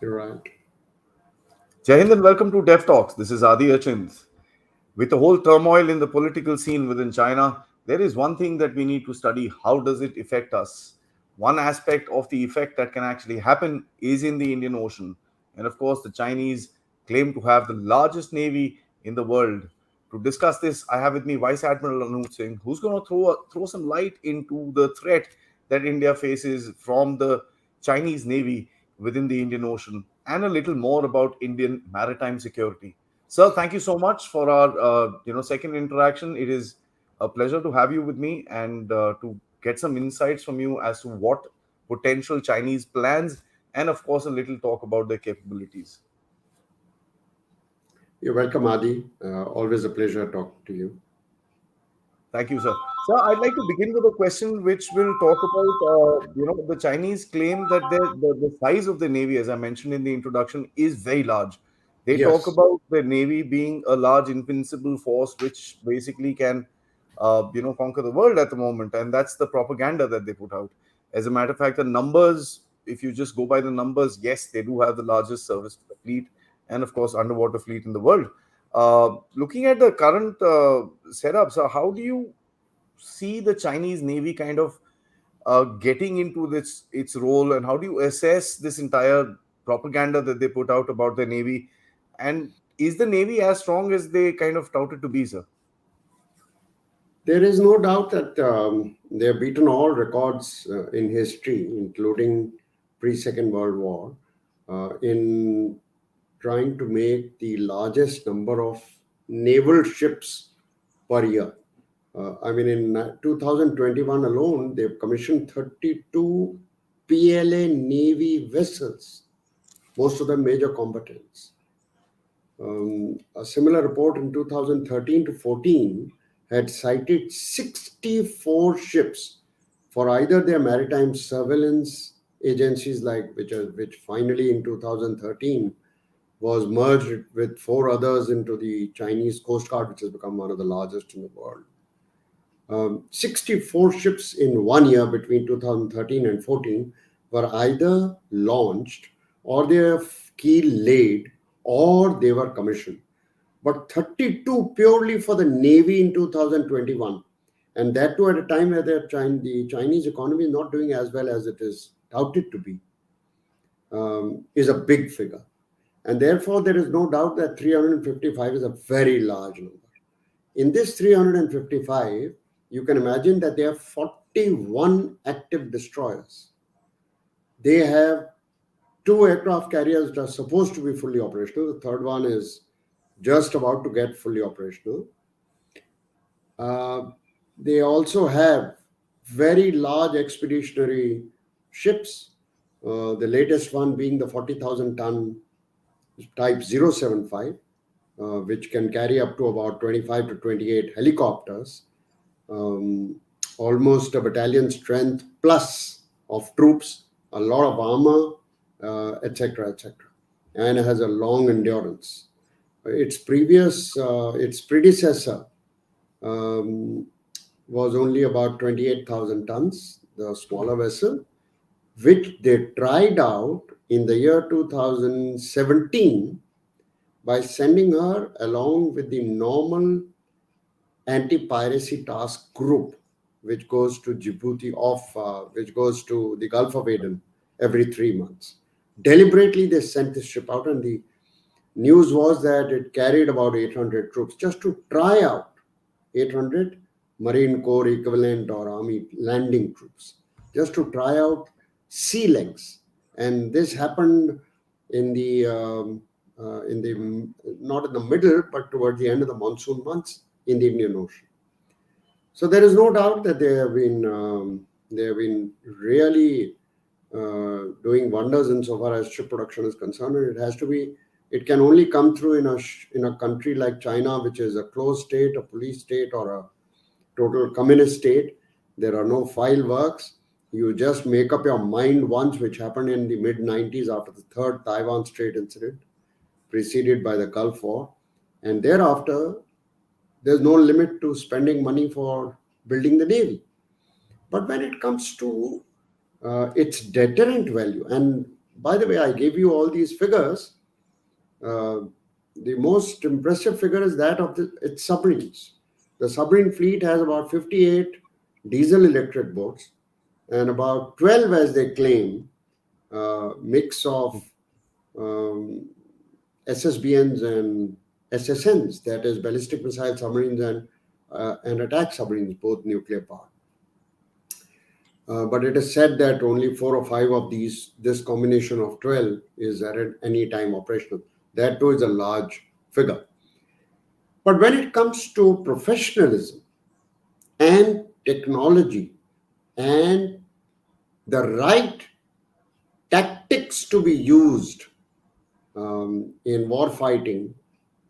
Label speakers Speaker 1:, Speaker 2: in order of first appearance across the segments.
Speaker 1: You're right.
Speaker 2: Jai Hind and welcome to Dev Talks. This is Aadi. With the whole turmoil in the political scene within China, there is one thing that we need to study. How does it affect us? One aspect of the effect that can actually happen is in the Indian Ocean. And of course, the Chinese claim to have the largest navy in the world. To discuss this, I have with me Vice Admiral Anup Singh, who's going to throw some light into the threat that India faces from the Chinese navy within the Indian Ocean and a little more about Indian maritime security. Sir, thank you so much for our second interaction. It is a pleasure to have you with me and to get some insights from you as to what potential Chinese plans and of course a little talk about their capabilities.
Speaker 1: You're welcome, Adi. Always a pleasure talking to you.
Speaker 2: Thank you, sir. Sir, I'd like to begin with a question which will talk about, the Chinese claim that the size of the navy, as I mentioned in the introduction, is very large. They talk
Speaker 1: Yes,
Speaker 2: about the navy being a large invincible force which basically can, conquer the world at the moment, and that's the propaganda that they put out. As a matter of fact, the numbers, if you just go by the numbers, yes, they do have the largest surface fleet and, of course, underwater fleet in the world. Looking at the current setup, so how do you see the Chinese Navy kind of getting into this its role, and how do you assess this entire propaganda that they put out about the Navy? And is the Navy as strong as they kind of touted to be, sir?
Speaker 1: there is no doubt that they have beaten all records in history, including pre-Second World War, in trying to make the largest number of naval ships per year. I mean, in 2021 alone, they've commissioned 32 PLA Navy vessels, most of them major combatants. A similar report in 2013 to 14 had cited 64 ships for either their maritime surveillance agencies, which finally in 2013 was merged with four others into the Chinese Coast Guard, which has become one of the largest in the world. 64 ships in 1 year between 2013 and 14 were either launched or their keel laid or they were commissioned. But 32 purely for the Navy in 2021. And that too at a time where the Chinese economy is not doing as well as it is touted to be, is a big figure. And therefore, there is no doubt that 355 is a very large number. In this 355, you can imagine that there are 41 active destroyers. They have two aircraft carriers that are supposed to be fully operational. The third one is just about to get fully operational. They also have very large expeditionary ships, the latest one being the 40,000 ton type 075, which can carry up to about 25 to 28 helicopters, almost a battalion strength plus of troops, a lot of armor, etc., etc., and it has a long endurance. Its predecessor was only about 28,000 tons, the smaller vessel, which they tried out in the year 2017 by sending her along with the normal anti-piracy task group, which goes to Djibouti which goes to the Gulf of Aden every 3 months. Deliberately, they sent this ship out, and the news was that it carried about 800 troops just to try out 800 Marine Corps equivalent or Army landing troops, just to try out sea legs. And this happened in the not in the middle, but towards the end of the monsoon months in the Indian Ocean. So there is no doubt that they have been really doing wonders insofar as ship production is concerned. And it can only come through in a country like China, which is a closed state, a police state, or a total communist state. There are no fireworks. You just make up your mind once, which happened in the mid-90s after the third Taiwan Strait incident, preceded by the Gulf War. And thereafter, there's no limit to spending money for building the Navy. But when it comes to its deterrent value, and By the way, I gave you all these figures. Uh, the most impressive figure is that of its submarines. The submarine fleet has about 58 diesel electric boats and about 12, as they claim, mix of um, SSBNs and SSNs, that is, ballistic missile submarines and attack submarines, both nuclear powered. But it is said that only 4 or 5 of this combination of 12 is at any time operational. That too is a large figure. But when it comes to professionalism and technology and the right tactics to be used in war fighting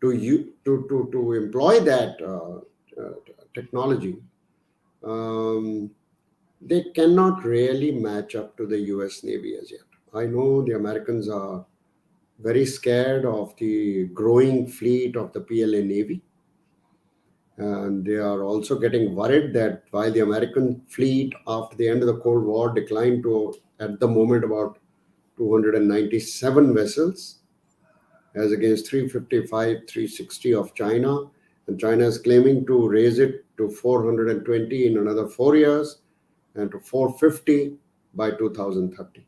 Speaker 1: to employ that technology, um, they cannot really match up to the US Navy as yet. I know the Americans are very scared of the growing fleet of the PLA Navy. And they are also getting worried that while the American fleet after the end of the Cold War declined to, at the moment, about 297 vessels, as against 355, 360 of China. And China is claiming to raise it to 420 in another 4 years and to 450 by 2030.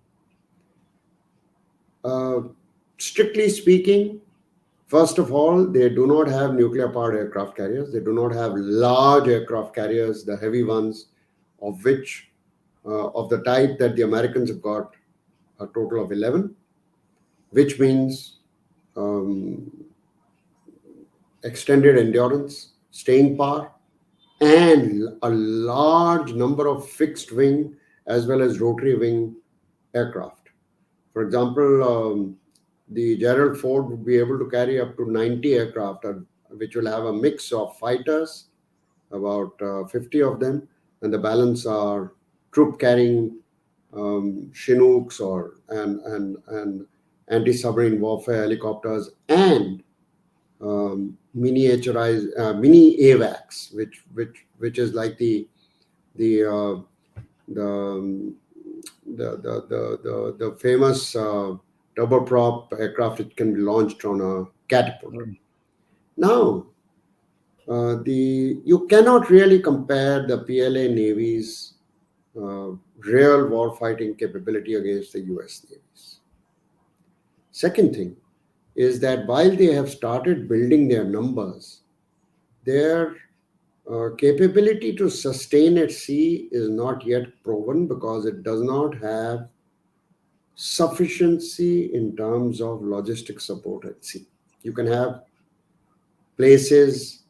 Speaker 1: Strictly speaking, first of all, they do not have nuclear powered aircraft carriers. They do not have large aircraft carriers, the heavy ones, of which, of the type that the Americans have got a total of 11, which means um, extended endurance, staying power, and a large number of fixed wing as well as rotary wing aircraft. For example, the Gerald Ford would be able to carry up to 90 aircraft, which will have a mix of fighters, about 50 of them, and the balance are troop carrying Chinooks and anti-submarine warfare helicopters and miniaturized mini AVACs, which is like the uh, the, um, the famous turboprop aircraft which can be launched on a catapult. Now, the you cannot really compare the PLA Navy's real warfighting capability against the US Navy's. Second thing is that while they have started building their numbers, their capability to sustain at sea is not yet proven because it does not have sufficiency in terms of logistic support at sea. You can have places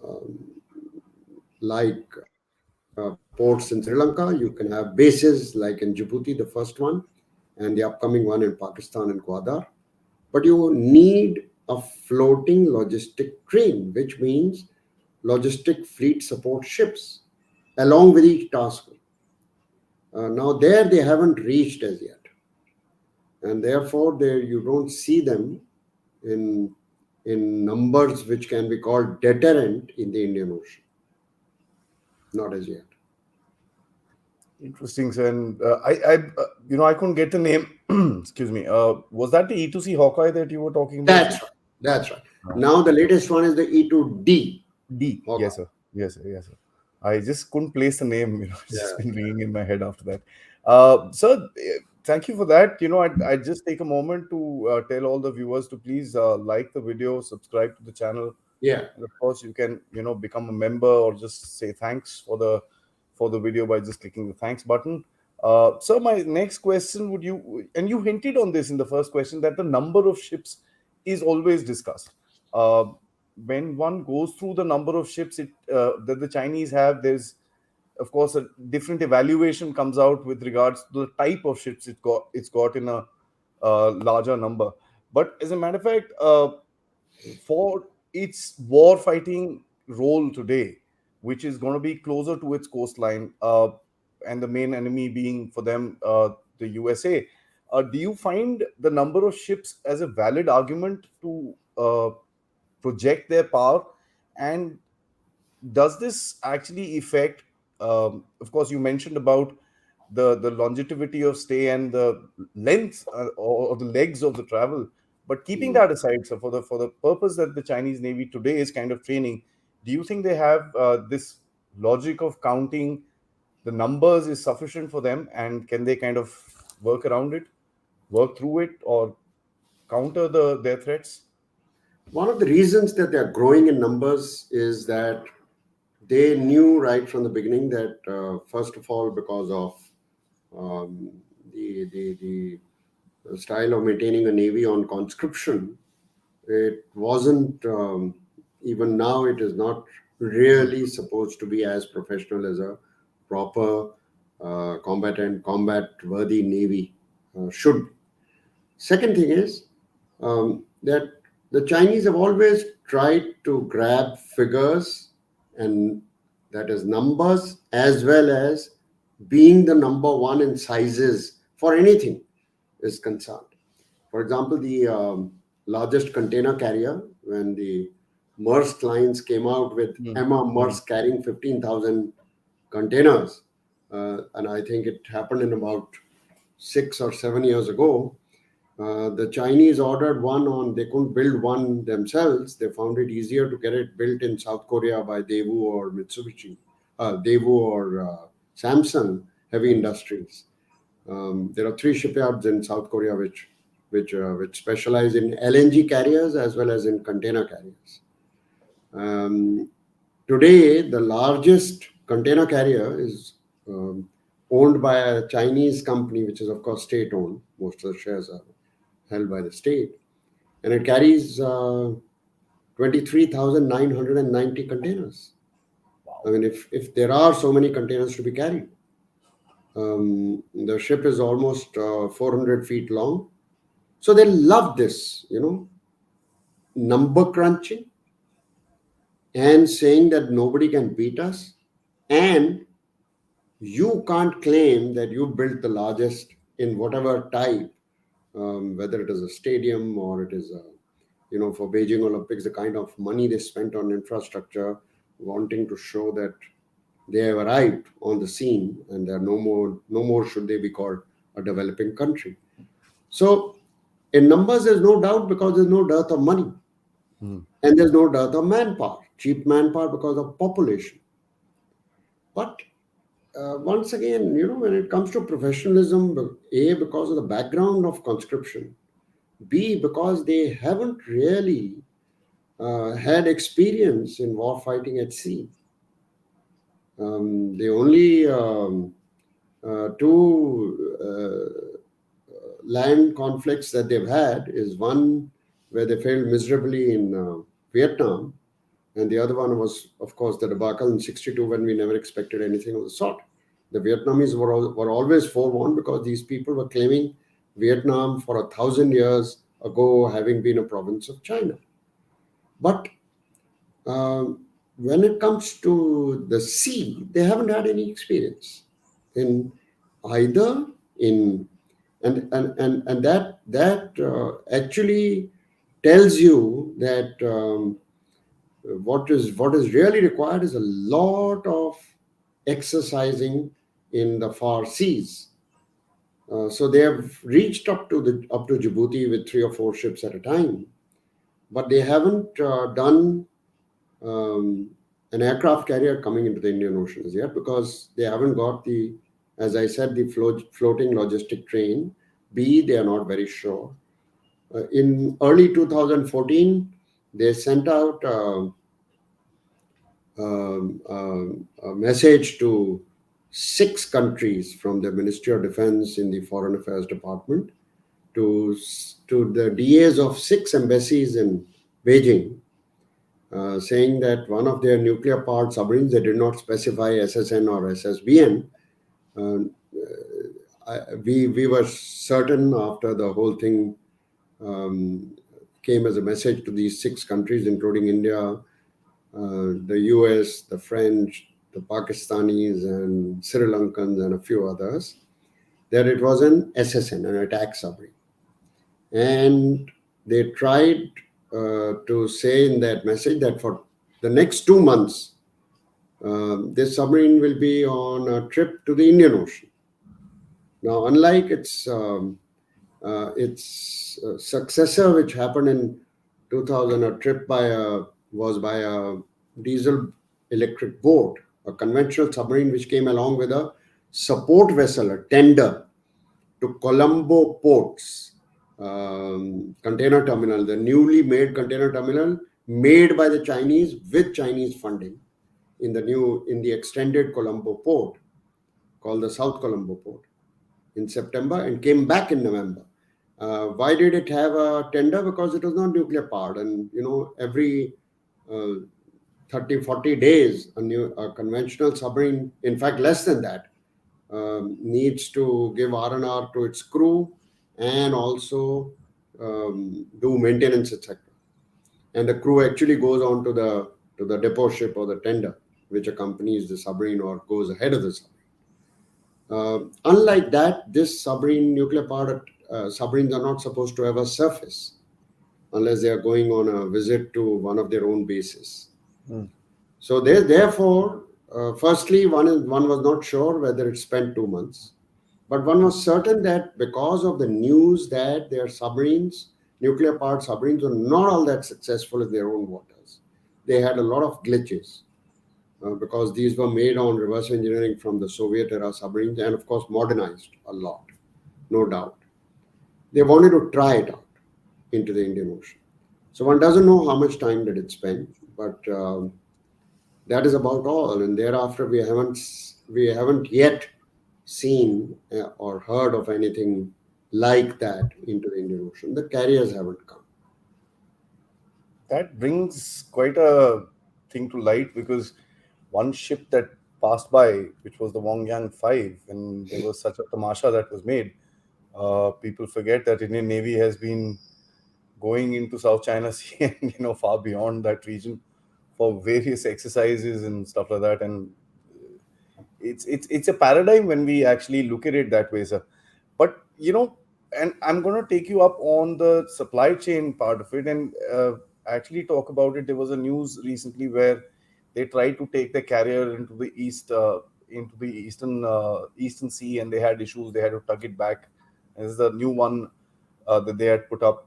Speaker 1: um, like ports in Sri Lanka, you can have bases like in Djibouti, the first one, and the upcoming one in Pakistan and Gwadar. But you need a floating logistic train, which means logistic fleet support ships along with each task. Now, there they haven't reached as yet. And therefore, there you don't see them in numbers which can be called deterrent in the Indian Ocean. Not as yet.
Speaker 2: Interesting, sir. And I couldn't get the name. Excuse me. Was that the E2C Hawkeye that you were talking about,
Speaker 1: That's
Speaker 2: sir?
Speaker 1: right. That's right. Now the latest one is the E2D.
Speaker 2: D.
Speaker 1: Hawkeye.
Speaker 2: Yes, sir. Yes, sir. Yes, sir. I just couldn't place the name. It's just
Speaker 1: Yeah.
Speaker 2: been ringing in my head after that. Sir, thank you for that. I'd just take a moment to tell all the viewers to please like the video, subscribe to the channel,
Speaker 1: Yeah.
Speaker 2: and of course you can become a member or just say thanks for the video by just clicking the thanks button. So my next question would you and you hinted on this in the first question that the number of ships is always discussed. Uh, when one goes through the number of ships that the Chinese have, there's of course a different evaluation comes out with regards to the type of ships it's got in a larger number. But as a matter of fact, for its war fighting role today, which is going to be closer to its coastline, and the main enemy being for them the USA. Do you find the number of ships as a valid argument to project their power? And does this actually affect? Of course, you mentioned about the longevity of stay and the length or the legs of the travel. But keeping
Speaker 1: Mm.
Speaker 2: that aside, so for the purpose that the Chinese Navy today is kind of training, do you think they have this logic of counting the numbers is sufficient for them, and can they kind of work around it, work through it, or counter their threats?
Speaker 1: One of the reasons that they are growing in numbers is that they knew right from the beginning that, first of all, because of um, the style of maintaining a navy on conscription, it wasn't, even now, it is not really supposed to be as professional as a proper combatant, combat worthy navy should be. Second thing is that the Chinese have always tried to grab figures, and that is numbers, as well as being the number one in sizes for anything is concerned. For example, the largest container carrier, when the Maersk lines came out with
Speaker 2: Mm,
Speaker 1: Emma
Speaker 2: mm,
Speaker 1: Maersk carrying 15,000 containers, and I think it happened in about 6 or 7 years ago. The Chinese ordered one on, they couldn't build one themselves. They found it easier to get it built in South Korea by Daewoo or Mitsubishi, Daewoo or Samsung Heavy
Speaker 2: mm.
Speaker 1: Industries. There are three shipyards in South Korea which specialize in LNG carriers as well as in container carriers. Um, Today, the largest container carrier is um, owned by a Chinese company, which is of course state owned. Most of the shares are held by the state, and it carries 23,990 containers. I
Speaker 2: Wow.
Speaker 1: mean, if there are so many containers to be carried, the ship is almost 400 feet long. So they love this, number crunching and saying that nobody can beat us. And you can't claim that you built the largest in whatever type, whether it is a stadium or it is for Beijing Olympics, the kind of money they spent on infrastructure, wanting to show that they have arrived on the scene and there are no more should they be called a developing country. So in numbers, there's no doubt because there's no dearth of money
Speaker 2: Mm,
Speaker 1: and there's no dearth of manpower, cheap manpower because of population. But once again, when it comes to professionalism, A, because of the background of conscription, B, because they haven't really had experience in war fighting at sea. The only two land conflicts that they've had is one where they failed miserably in Vietnam, and the other one was, of course, the debacle in '62 when we never expected anything of the sort. The Vietnamese were always forewarned because these people were claiming Vietnam for 1,000 years ago having been a province of China. But when it comes to the sea, they haven't had any experience in either in and that actually tells you that what is really required is a lot of exercising in the far seas. So they have reached up to Djibouti with 3 or 4 ships at a time, but they haven't done um, an aircraft carrier coming into the Indian Ocean as yet because they haven't got as I said, the floating logistic train. B, they are not very sure. In early 2014, they sent out a message to 6 countries from the Ministry of Defense in the Foreign Affairs Department to the DAs of 6 embassies in Beijing, saying that one of their nuclear powered submarines, they did not specify SSN or SSBN. Uh, we were certain after the whole thing um, came as a message to these 6 countries, including India, the US, the French, the Pakistanis, and Sri Lankans, and a few others, that it was an SSN, an attack submarine. And they tried to say in that message that for the next 2 months, this submarine will be on a trip to the Indian Ocean. Now, unlike its successor, which happened in 2000, a trip was by a diesel electric boat, a conventional submarine which came along with a support vessel, a tender to Colombo Ports container terminal, the newly made container terminal made by the Chinese with Chinese funding in the extended Colombo port called the South Colombo port in September and came back in November. Why did it have a tender? Because it was not nuclear powered, and every uh, 30, 40 days, a conventional submarine, in fact, less than that, needs to give R&R to its crew and also do maintenance, etc. And the crew actually goes on to the depot ship or the tender, which accompanies the submarine or goes ahead of the submarine. Unlike that, this submarine, nuclear powered submarines are not supposed to ever surface unless they are going on a visit to one of their own bases. So therefore, firstly, one was not sure whether it spent 2 months, but one was certain that because of the news that their submarines, nuclear powered submarines, were not all that successful in their own waters. They had a lot of glitches because these were made on reverse engineering from the Soviet era submarines and, of course, modernized a lot, no doubt. They wanted to try it out into the Indian Ocean. So one doesn't know how much time did it spend, but that is about all. And thereafter, we haven't yet seen or heard of anything like that into the Indian Ocean. The carriers haven't come.
Speaker 2: That brings quite a thing to light, because one ship that passed by, which was the Wongyang 5, and there was such a tamasha that was made. People forget that Indian Navy has been going into South China Sea and far beyond that region for various exercises and stuff like that. And it's a paradigm when we actually look at it that way, sir. But and I'm going to take you up on the supply chain part of it, and actually talk about it. There was a news recently where they tried to take the carrier into the eastern sea, and they had issues. They had to tug it back. This is the new one that they had put up.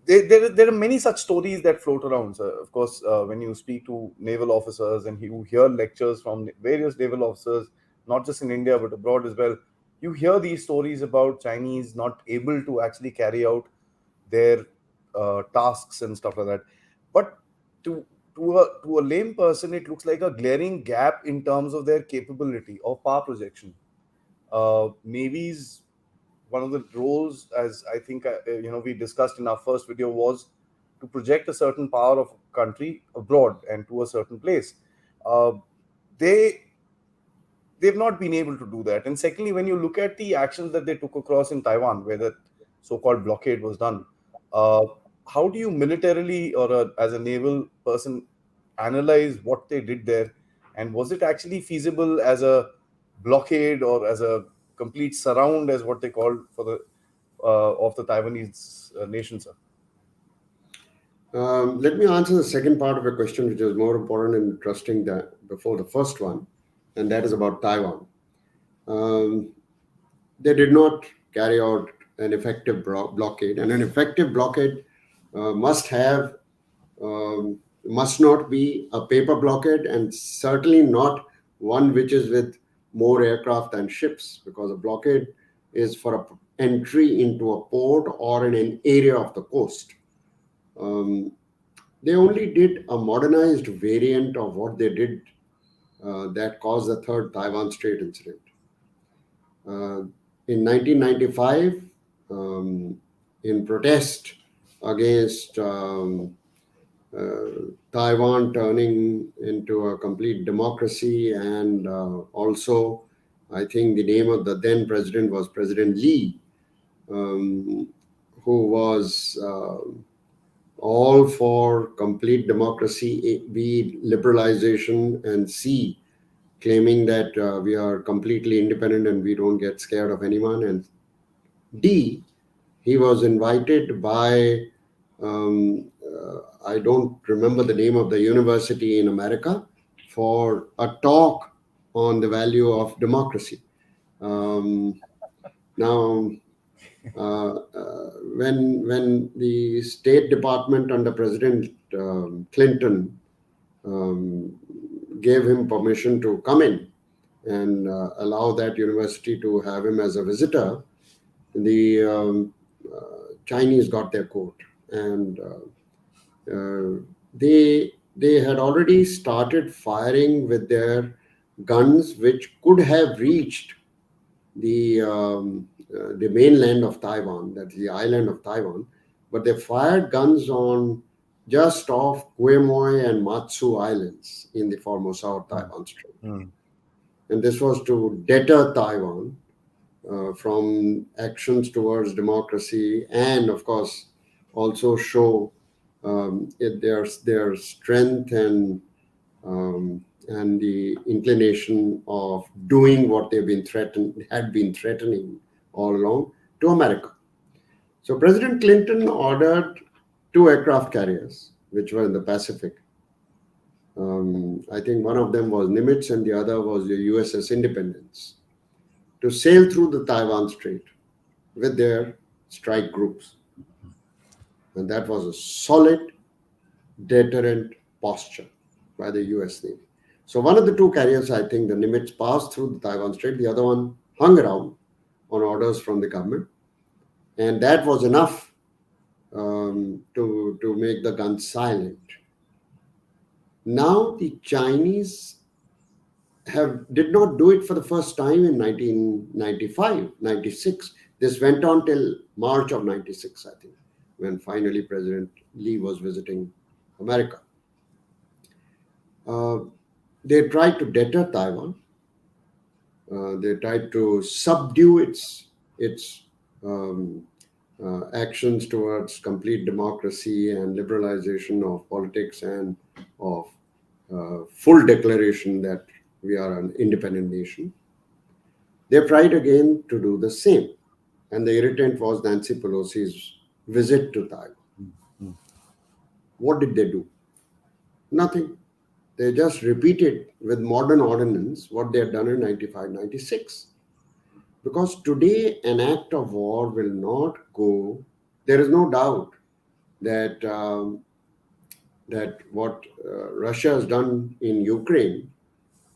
Speaker 2: There are many such stories that float around, sir. Of course, when you speak to naval officers and you hear lectures from various naval officers, not just in India but abroad as well, you hear these stories about Chinese not able to actually carry out their tasks and stuff like that. But to to a lame person, it looks like a glaring gap in terms of their capability of power projection. Navy's one of the roles, as I think we discussed in our first video, was to project a certain power of a country abroad and to a certain place. Uh, they they've not been able to do that. And secondly, when you look at the actions that they took across in Taiwan, where the so-called blockade was done, uh, how do you militarily or as a naval person analyze what they did there, and was it actually feasible as a blockade or as a complete surround, as what they called for the of the Taiwanese nation, sir?
Speaker 1: Let me answer the second part of your question, which is more important and interesting than before the first one, and that is about Taiwan. Um, they did not carry out an effective blockade, and an effective blockade must have must not be a paper blockade, and certainly not one which is with more aircraft than ships, because a blockade is for entry into a port or in an area of the coast. Um, they only did a modernized variant of what they did that caused the third Taiwan Strait incident. Uh, in 1995, in protest against Taiwan turning into a complete democracy, and also, I think the name of the then president was President Lee, um, who was all for complete democracy, B, liberalization, and C, claiming that we are completely independent and we don't get scared of anyone, and D, he was invited by, I don't remember the name of the university in America, for a talk on the value of democracy. Um, now, when the State Department under President Clinton um, gave him permission to come in and allow that university to have him as a visitor, the Chinese got their coat, and they had already started firing with their guns, which could have reached the mainland of Taiwan, that's the island of Taiwan, but they fired guns on just off Quemoy and Matsu Islands in the Formosa or Taiwan Strait.
Speaker 2: Mm.
Speaker 1: And this was to deter Taiwan from actions towards democracy, and of course also show their strength and the inclination of doing what had been threatening all along to America. So President Clinton ordered 2 aircraft carriers, which were in the Pacific. I think one of them was Nimitz and the other was the USS Independence, to sail through the Taiwan Strait with their strike groups. And that was a solid deterrent posture by the US Navy. So one of the 2 carriers, I think the Nimitz, passed through the Taiwan Strait. The other one hung around on orders from the government. And that was enough to make the guns silent. Now the Chinese did not do it for the first time in 1995, 96. This went on till March of 96, I think, when finally President Lee was visiting America. They tried to deter Taiwan. They tried to subdue its actions towards complete democracy and liberalization of politics and of full declaration that we are an independent nation. They tried again to do the same. And the irritant was Nancy Pelosi's visit to Taiwan.
Speaker 2: Mm.
Speaker 1: What did they do? Nothing. They just repeated with modern ordinance what they had done in 95, 96. Because today an act of war will not go. There is no doubt that that what Russia has done in Ukraine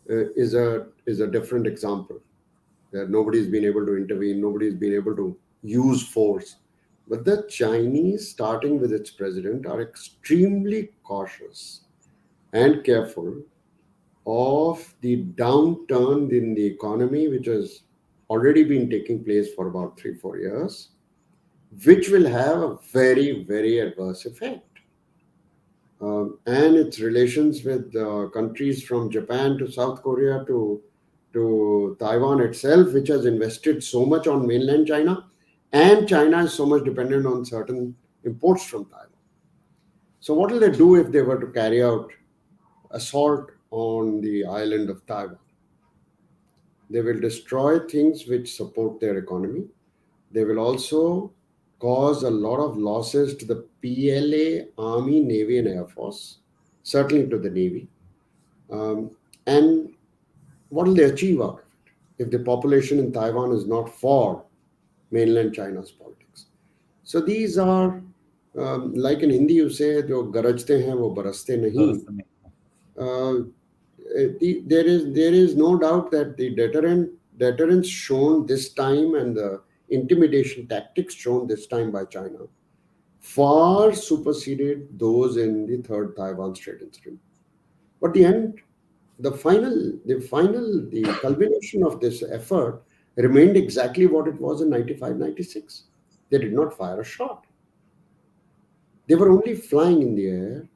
Speaker 1: is a different example. That nobody's been able to intervene, nobody's been able to use force. But the Chinese, starting with its president, are extremely cautious and careful of the downturn in the economy, which has already been taking place for about 3-4 years, which will have a very, very adverse effect. And its relations with countries from Japan to South Korea to Taiwan itself, which has invested so much on mainland China, and China is so much dependent on certain imports from Taiwan. So what will they do if they were to carry out assault on the island of Taiwan? They will destroy things which support their economy. They will also cause a lot of losses to the PLA, Army, Navy, and Air Force, certainly to the Navy. And what will they achieve out of it if the population in Taiwan is not for mainland China's politics? So these are, like in Hindi you say, जो गरजते हैं वो बरसते नहीं. There is no doubt that the deterrence shown this time and the intimidation tactics shown this time by China far superseded those in the third Taiwan Strait incident. But the culmination of this effort remained exactly what it was in 95, 96. They did not fire a shot. They were only flying in the air.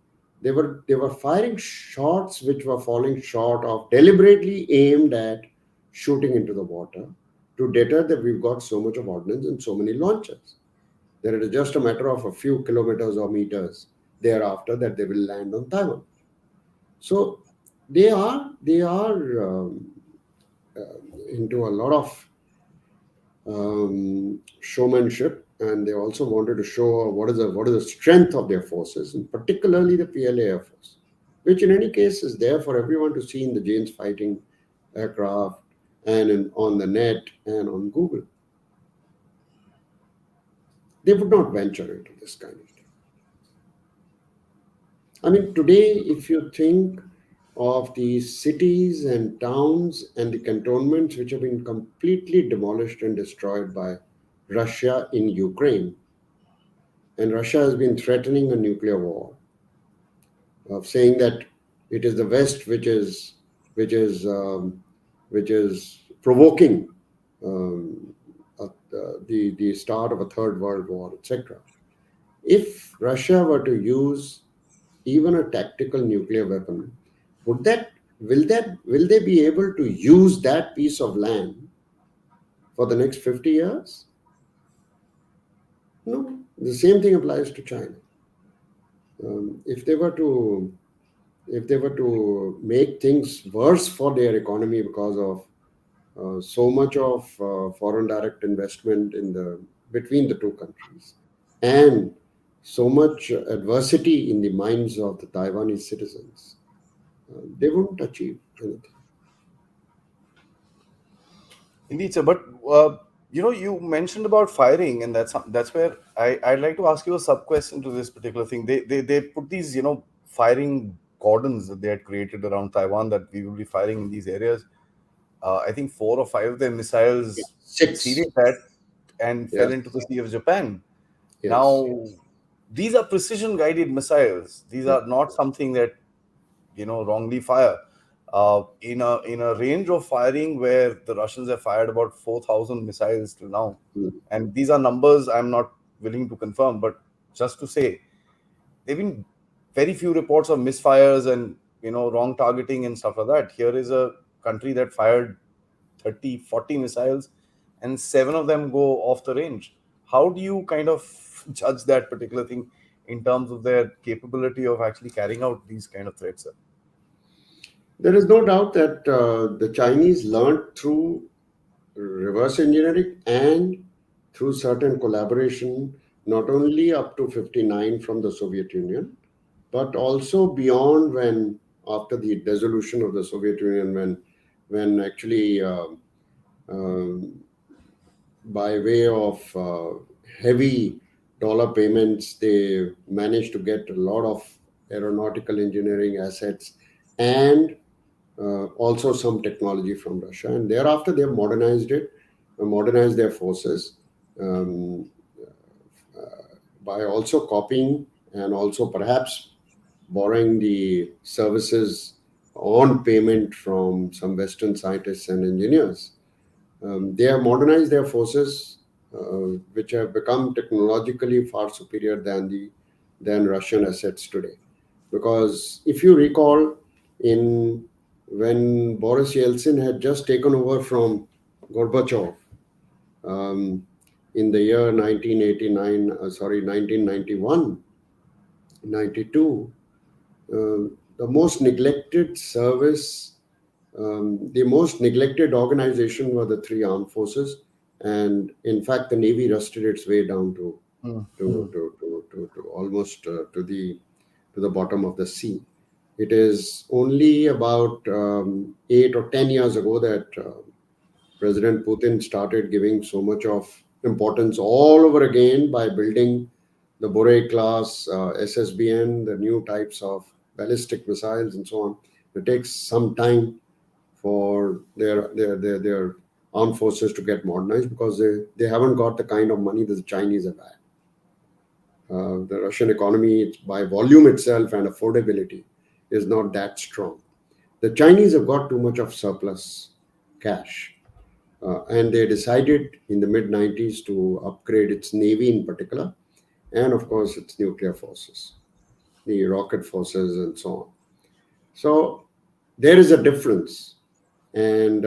Speaker 1: They were firing shots which were falling short of, deliberately aimed at shooting into the water to deter that we've got so much of ordnance and so many launchers. That it is just a matter of a few kilometers or meters thereafter that they will land on Taiwan. So they are into a lot of showmanship, and they also wanted to show what is the strength of their forces, and particularly the PLA Air Force, which in any case is there for everyone to see in the Jane's fighting aircraft and on the net and on Google. They would not venture into this kind of thing. I mean, today, if you think of the cities and towns and the cantonments which have been completely demolished and destroyed by Russia in Ukraine, and Russia has been threatening a nuclear war, of saying that it is the West which is which is provoking um, the start of a third world war, etc. If Russia were to use even a tactical nuclear weapon, would that will they be able to use that piece of land for the next 50 years? No. The same thing applies to China. If they were to make things worse for their economy because of so much of foreign direct investment in the between the two countries, and so much adversity in the minds of the Taiwanese citizens, they won't achieve anything.
Speaker 2: Indeed, sir. But you mentioned about firing, and that's where I'd like to ask you a sub question to this particular thing. They put these firing cordons that they had created around Taiwan, that we will be firing in these areas. I think 4 or 5 of their
Speaker 1: Yeah.
Speaker 2: missiles
Speaker 1: Six.
Speaker 2: exceeded that and fell
Speaker 1: Yes.
Speaker 2: into the Sea of Japan.
Speaker 1: Yes.
Speaker 2: Now, these are precision guided missiles. These
Speaker 1: Yeah.
Speaker 2: are not something that wrongly fire. In a range of firing where the Russians have fired about 4,000 missiles till now,
Speaker 1: Mm.
Speaker 2: and these are numbers I'm not willing to confirm, but just to say, there've been very few reports of misfires and wrong targeting and stuff like that. Here is a country that fired 30, 40 missiles, and 7 of them go off the range. How do you kind of judge that particular thing in terms of their capability of actually carrying out these kind of threats, sir?
Speaker 1: There is no doubt that the Chinese learned through reverse engineering and through certain collaboration, not only up to 59 from the Soviet Union, but also beyond, when after the dissolution of the Soviet Union, when actually um, by way of heavy dollar payments, they managed to get a lot of aeronautical engineering assets and also some technology from Russia. And thereafter, they have modernized it, modernized their forces um, by also copying and also perhaps borrowing the services on payment from some Western scientists and engineers. They have modernized their forces, which have become technologically far superior than Russian assets today. Because if you recall, in when Boris Yeltsin had just taken over from Gorbachev um, in the year 1989, 1991, 92, the most neglected service, the most neglected organization were the three armed forces. And in fact, the Navy rusted its way down to almost to the bottom of the sea. It is only about 8 or 10 years ago that President Putin started giving so much of importance all over again by building the Borei class, SSBN, the new types of ballistic missiles, and so on. It takes some time for their armed forces to get modernized because they haven't got the kind of money that the Chinese have had. The Russian economy, by volume itself and affordability, is not that strong. The Chinese have got too much of surplus cash. And they decided in the mid 90s to upgrade its navy in particular, and of course its nuclear forces, the rocket forces, and so on. So there is a difference. And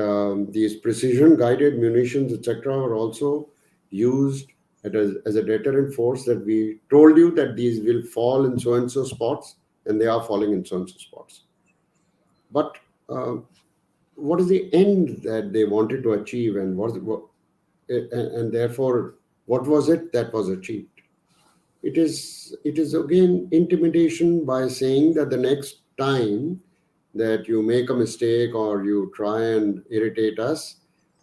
Speaker 1: these precision guided munitions, etc., are also used as a deterrent force, that we told you that these will fall in so and so spots, and they are falling in so and so spots. But what is the end that they wanted to achieve, and and therefore what was it that was achieved? It is again intimidation, by saying that the next time that you make a mistake or you try and irritate us,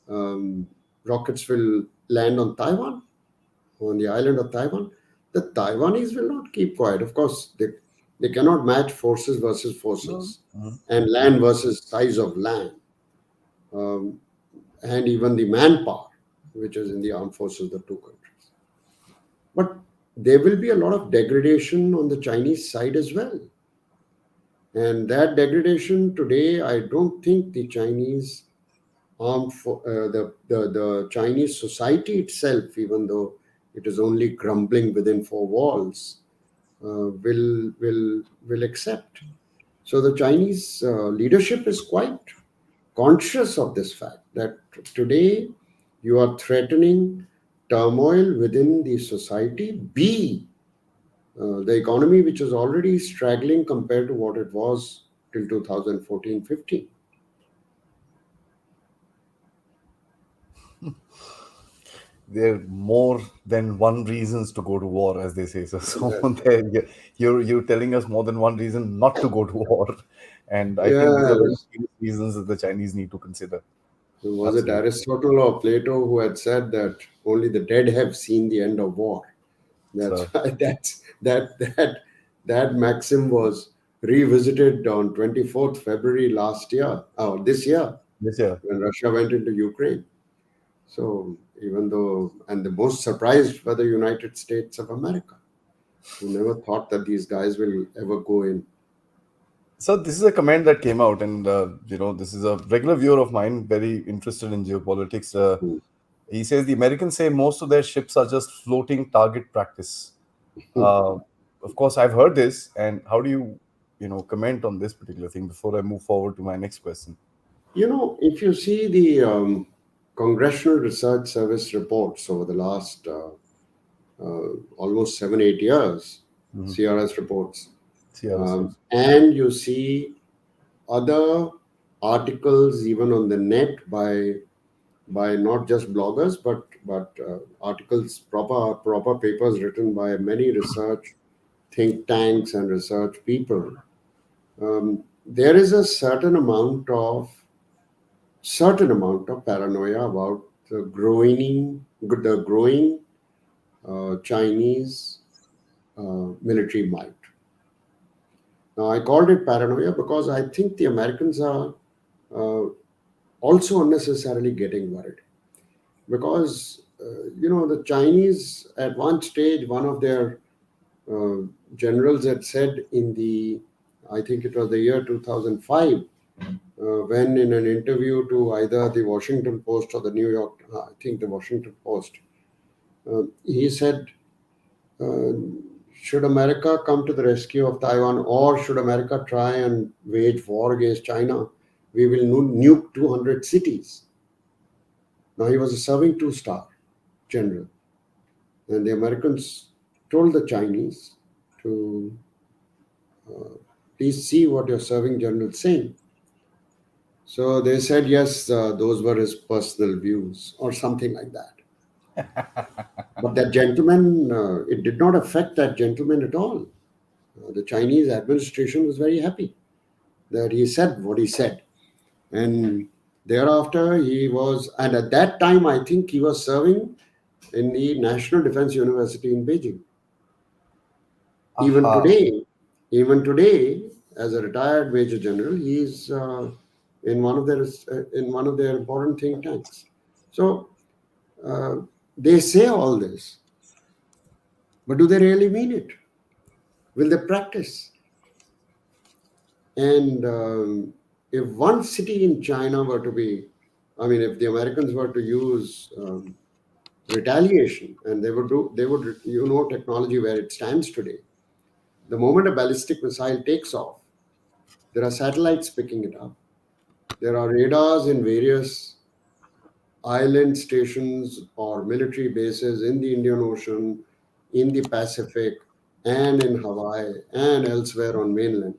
Speaker 1: um, rockets will land on Taiwan, on the island of Taiwan, the Taiwanese will not keep quiet. Of course, they cannot match forces versus forces and land versus size of land, um, and even the manpower, which is in the armed forces of the two countries. But there will be a lot of degradation on the Chinese side as well. And that degradation today, I don't think the Chinese the Chinese society itself, even though it is only grumbling within four walls, will accept. So the Chinese leadership is quite conscious of this fact that today you are threatening turmoil within the society. The economy, which is already straggling compared to what it was till 2014-15.
Speaker 2: There are more than one reasons to go to war, as they say. So there, you're telling us more than one reason not to go to war, and I think these are very
Speaker 1: Yes.
Speaker 2: serious reasons that the Chinese need to consider.
Speaker 1: So was it
Speaker 2: Absolutely.
Speaker 1: Aristotle or Plato who had said that only the dead have seen the end of war? That's
Speaker 2: So
Speaker 1: why that maxim was revisited on 24th February last year, or this year,
Speaker 2: this year,
Speaker 1: when Russia went into Ukraine. So even though, and the most surprised were the United States of America, who never thought that these guys will ever go in.
Speaker 2: so this is a comment that came out, and this is a regular viewer of mine, very interested in geopolitics. He says the Americans say most of their ships are just floating target practice. Uh, of course, I've heard this, and how do you comment on this particular thing before I move forward to my next question?
Speaker 1: If you see the Congressional Research Service reports over the last almost 7-8 years, CRS reports,
Speaker 2: CRS.
Speaker 1: and you see other articles even on the net by not just bloggers but articles, proper papers written by many research think tanks and research people. There is a certain amount of paranoia about the growing Chinese military might. Now, I called it paranoia because I think the Americans are uh, also unnecessarily getting worried. Because, the Chinese, at one stage, one of their uh, generals had said I think it was the year 2005, when in an interview to either the Washington Post or the New York, I think the Washington Post, he said, uh, should America come to the rescue of Taiwan, or should America try and wage war against China, we will nuke 200 cities. Now, he was a serving two-star general. And the Americans told the Chinese to please see what your serving general is saying. So they said, yes, those were his personal views or something like that. But that gentleman, it did not affect that gentleman at all. The Chinese administration was very happy that he said what he said. And thereafter, and at that time, I think he was serving in the National Defense University in Beijing. Even
Speaker 2: Aha.
Speaker 1: today, even today, as a retired major general, he is in one of their important think tanks. So uh, they say all this, but do they really mean it? Will they practice? And if one city in China were to be, I mean, if the Americans were to use retaliation, and they would, technology where it stands today. The moment a ballistic missile takes off, there are satellites picking it up. There are radars in various island stations or military bases in the Indian Ocean, in the Pacific, and in Hawaii and elsewhere on mainland.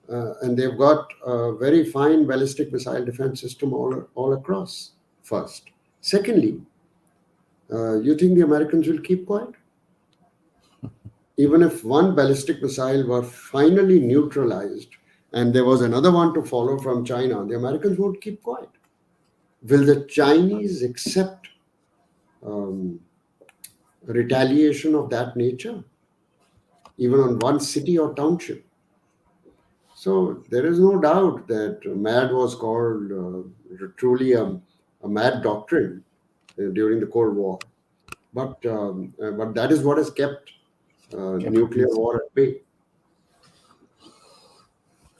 Speaker 1: And they've got a very fine ballistic missile defense system all across, first. Secondly, you think the Americans will keep quiet? Even if one ballistic missile were finally neutralized and there was another one to follow from China, the Americans won't keep quiet. Will the Chinese accept um, retaliation of that nature, even on one city or township? So there is no doubt that MAD was called truly a mad doctrine during the Cold War. But that is what has kept
Speaker 2: Kept it
Speaker 1: nuclear
Speaker 2: peace.
Speaker 1: war at bay.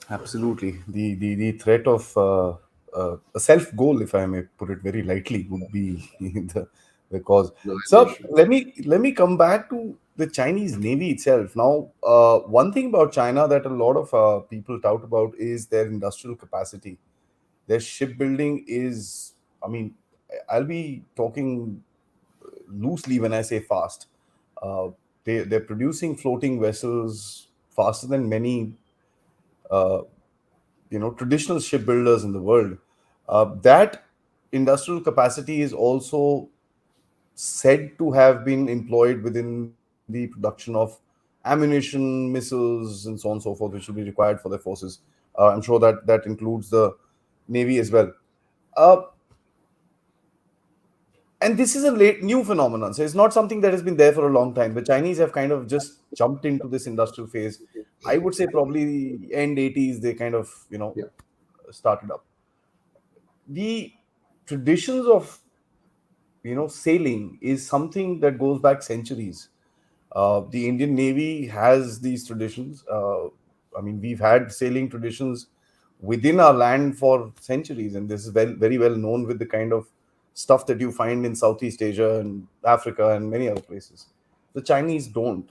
Speaker 2: Absolutely. The threat of a self goal, if I may put it very lightly, would be the cause. So
Speaker 1: Annihilation.
Speaker 2: let me come back to the Chinese Navy itself. Now, one thing about China that a lot of people tout about is their industrial capacity. Their shipbuilding is, I mean, I'll be talking loosely when I say fast. Uh, they're producing floating vessels faster than many traditional shipbuilders in the world. That industrial capacity is also said to have been employed within the production of ammunition, missiles, and so on and so forth, which will be required for their forces. I'm sure that that includes the navy as well. Uh, and this is a late new phenomenon, so it's not something that has been there for a long time. The Chinese have kind of just jumped into this industrial phase. I would say probably end 80s they kind of
Speaker 1: Yeah.
Speaker 2: started up. The traditions of sailing is something that goes back centuries. The Indian Navy has these traditions. I mean, we've had sailing traditions within our land for centuries, and this is very well known with the kind of stuff that you find in Southeast Asia and Africa and many other places. The Chinese don't.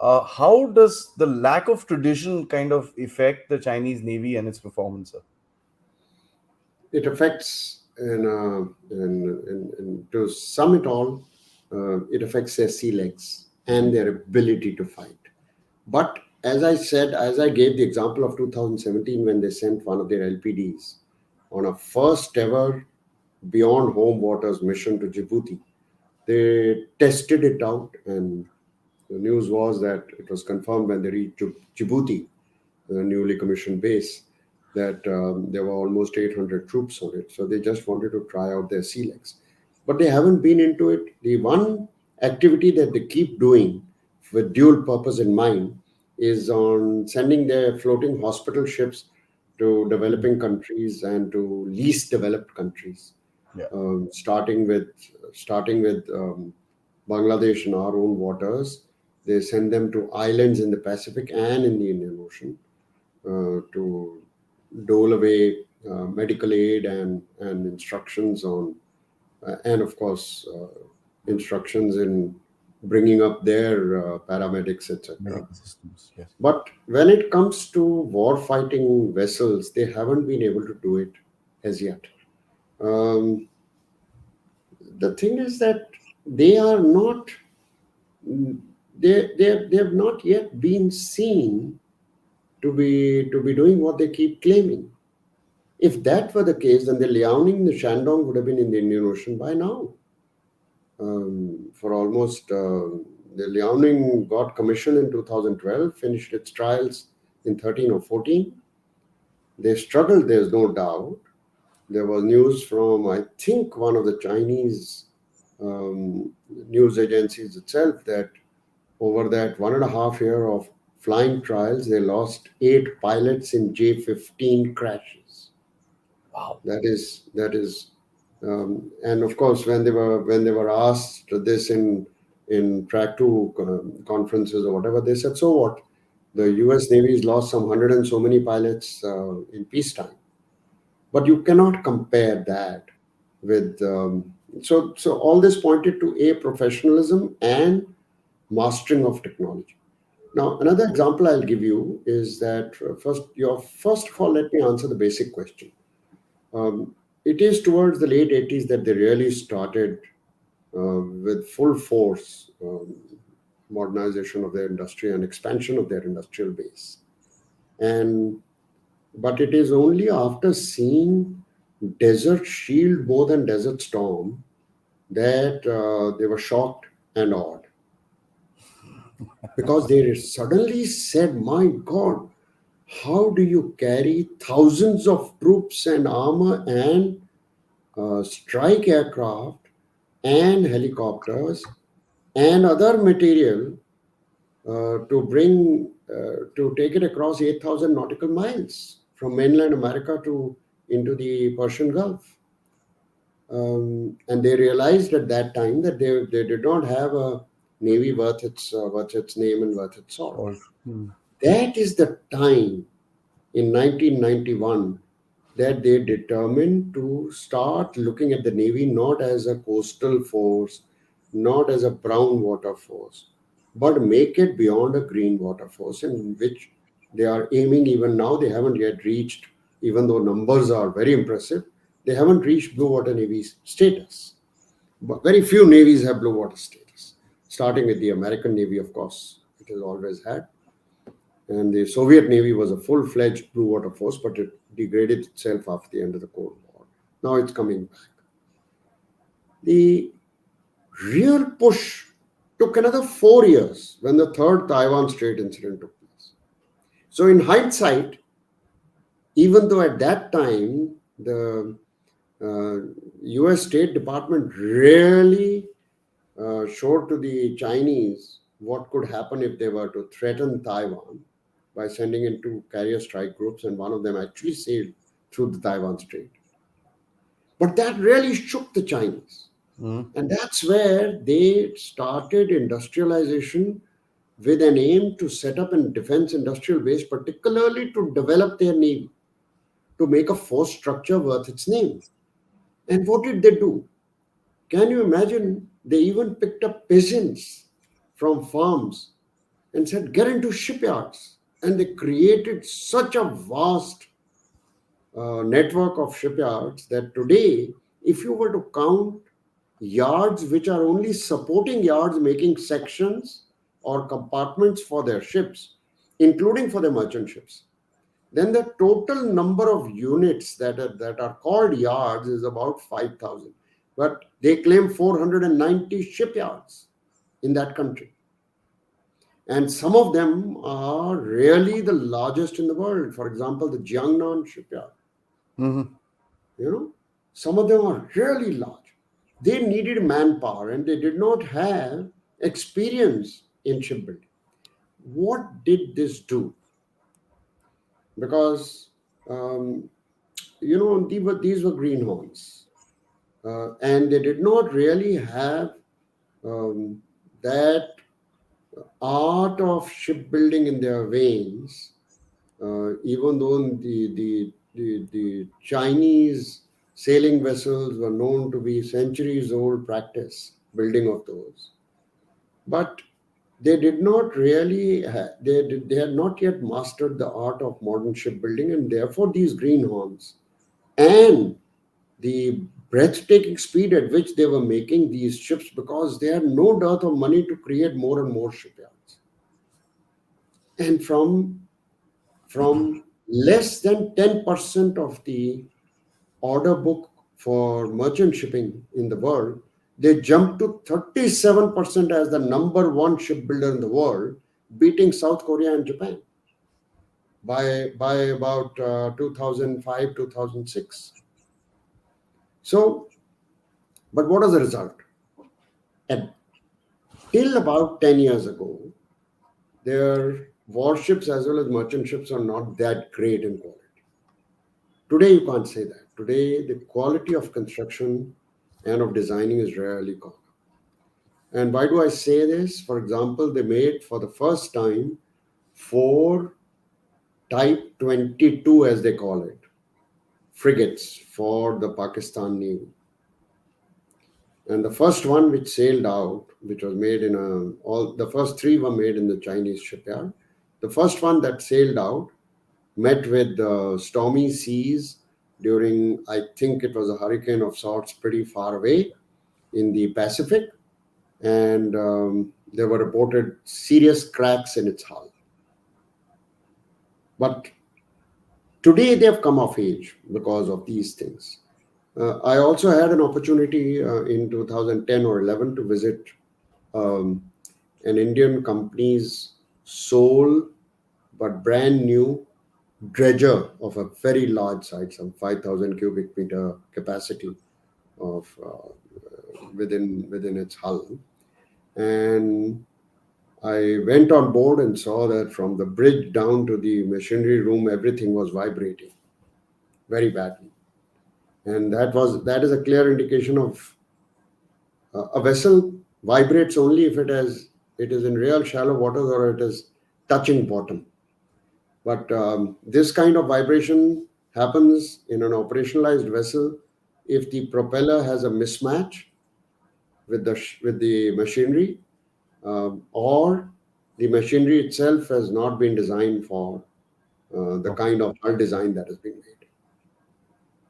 Speaker 2: How does the lack of tradition kind of affect the Chinese Navy and its performance, sir?
Speaker 1: It affects, to sum it all, it affects their sea legs and their ability to fight. But as I said, as I gave the example of 2017 when they sent one of their LPDs on a first ever beyond home waters mission to Djibouti, they tested it out, and the news was that it was confirmed when they reached Djibouti, the newly commissioned base, that there were almost 800 troops on it. So they just wanted to try out their sea legs. But they haven't been into it. The one activity that they keep doing with dual purpose in mind is on sending their floating hospital ships to developing countries and to least developed countries,
Speaker 2: Yeah.
Speaker 1: starting with Bangladesh in our own waters. They send them to islands in the Pacific and in the Indian Ocean to dole away medical aid and instructions on, and of course, instructions in bringing up their paramedics, etc.
Speaker 2: Medical systems, yes.
Speaker 1: But when it comes to war fighting vessels, they haven't been able to do it as yet. Um, the thing is that they are not, they have not yet been seen to be doing what they keep claiming. If that were the case, then the Liaoning, the Shandong would have been in the Indian Ocean by now. For almost, the Liaoning got commissioned in 2012, finished its trials in 13 or 14. They struggled, there's no doubt. There was news from, I think, one of the Chinese news agencies itself that over that 1.5 year of flying trials, they lost 8 pilots in J-15 crashes.
Speaker 2: Wow.
Speaker 1: And of course, when they were asked this in track two conferences or whatever, they said, "So what? The U.S. Navy's lost some hundred and so many pilots in peacetime." But you cannot compare that with. So all this pointed to a professionalism and mastering of technology. Now, another example I'll give you is that first of all, let me answer the basic question. Um, it is towards the late 80s that they really started with full force modernization of their industry and expansion of their industrial base. And but it is only after seeing Desert Shield more than Desert Storm that they were shocked and awed, because they suddenly said, "My God, how do you carry thousands of troops and armor and strike aircraft and helicopters and other material to take it across 8,000 nautical miles from mainland America to into the Persian Gulf. And they realized at that time that they did not have a navy worth its name and worth its salt.
Speaker 2: All. Hmm.
Speaker 1: That is the time in 1991 that they determined to start looking at the navy not as a coastal force, not as a brown water force, but make it beyond a green water force, in which they are aiming. Even now they haven't yet reached, even though numbers are very impressive, they haven't reached blue water navy status. But very few navies have blue water status, starting with the American Navy, of course, it has always had. And the Soviet Navy was a full-fledged blue water force, but it degraded itself after the end of the Cold War. Now it's coming back. The real push took another 4 years when the third Taiwan Strait incident took place. So in hindsight, even though at that time the US State Department really showed to the Chinese what could happen if they were to threaten Taiwan by sending in two carrier strike groups, and one of them actually sailed through the Taiwan Strait. But that really shook the Chinese. And that's where they started industrialization with an aim to set up a defense industrial base, particularly to develop their navy, to make a force structure worth its name. And what did they do? Can you imagine? They even picked up peasants from farms and said, get into shipyards. And they created such a vast network of shipyards that today, if you were to count yards which are only supporting yards making sections or compartments for their ships, including for the merchant ships, then the total number of units that are called yards is about 5,000. But they claim 490 shipyards in that country. And some of them are really the largest in the world. For example, the Jiangnan shipyard. Some of them are really large. They needed manpower and they did not have experience in shipbuilding. What did this do? Because, these were greenhorns. And they did not really have that art of shipbuilding in their veins, even though the Chinese sailing vessels were known to be centuries old practice, building of those. But they did not really, they had not yet mastered the art of modern shipbuilding, and therefore these greenhorns and the breathtaking speed at which they were making these ships, because they had no dearth of money to create more and more shipyards. And from less than 10% of the order book for merchant shipping in the world, they jumped to 37% as the number one shipbuilder in the world, beating South Korea and Japan by about 2005, 2006. So, but what was the result? Till about 10 years ago, their warships as well as merchant ships are not that great in quality. Today, you can't say that. Today, the quality of construction and of designing is rarely gone. And why do I say this? For example, they made for the first time 4 Type 22, as they call it, frigates for the Pakistan Navy. And the first one which sailed out, which was made the first 3 were made in the Chinese shipyard. The first one that sailed out met with stormy seas during, I think it was a hurricane of sorts, pretty far away in the Pacific. And there were reported serious cracks in its hull. But today they have come of age because of these things. I also had an opportunity in 2010 or 11 to visit an Indian company's sole but brand new dredger of a very large size, some 5,000 cubic meter capacity, of within its hull. And I went on board and saw that from the bridge down to the machinery room, everything was vibrating very badly. And that is a clear indication of a vessel vibrates only if it is in real shallow waters or it is touching bottom. But this kind of vibration happens in an operationalized vessel if the propeller has a mismatch with the machinery, or the machinery itself has not been designed for the kind of hull design that has been made.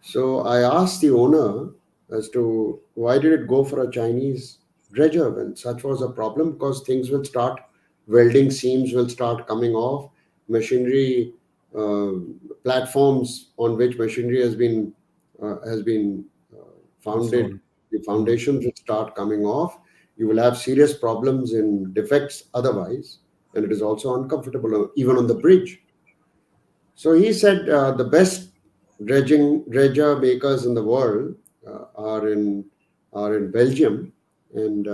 Speaker 1: So I asked the owner as to why did it go for a Chinese dredger when such was a problem, because things will start, welding seams will start coming off, machinery uh, platforms on which machinery has been founded,
Speaker 2: So,
Speaker 1: the foundations will start coming off. You will have serious problems in defects otherwise, and it is also uncomfortable even on the bridge. So he said the best dredger makers in the world are in Belgium, and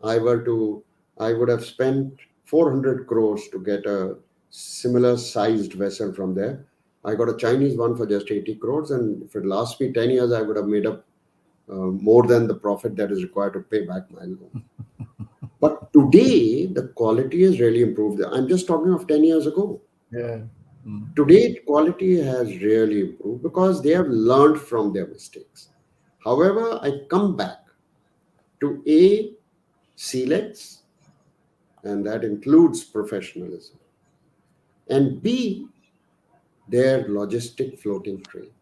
Speaker 1: I were to I would have spent 400 crores to get a similar sized vessel from there. I got a Chinese one for just 80 crores, and if it lasts me 10 years, I would have made up more than the profit that is required to pay back my loan. But today, the quality has really improved. I'm just talking of 10 years ago.
Speaker 2: yeah.
Speaker 1: Today, quality has really improved because they have learned from their mistakes. However, I come back to A, selects, and that includes professionalism, and B, their logistic floating trade.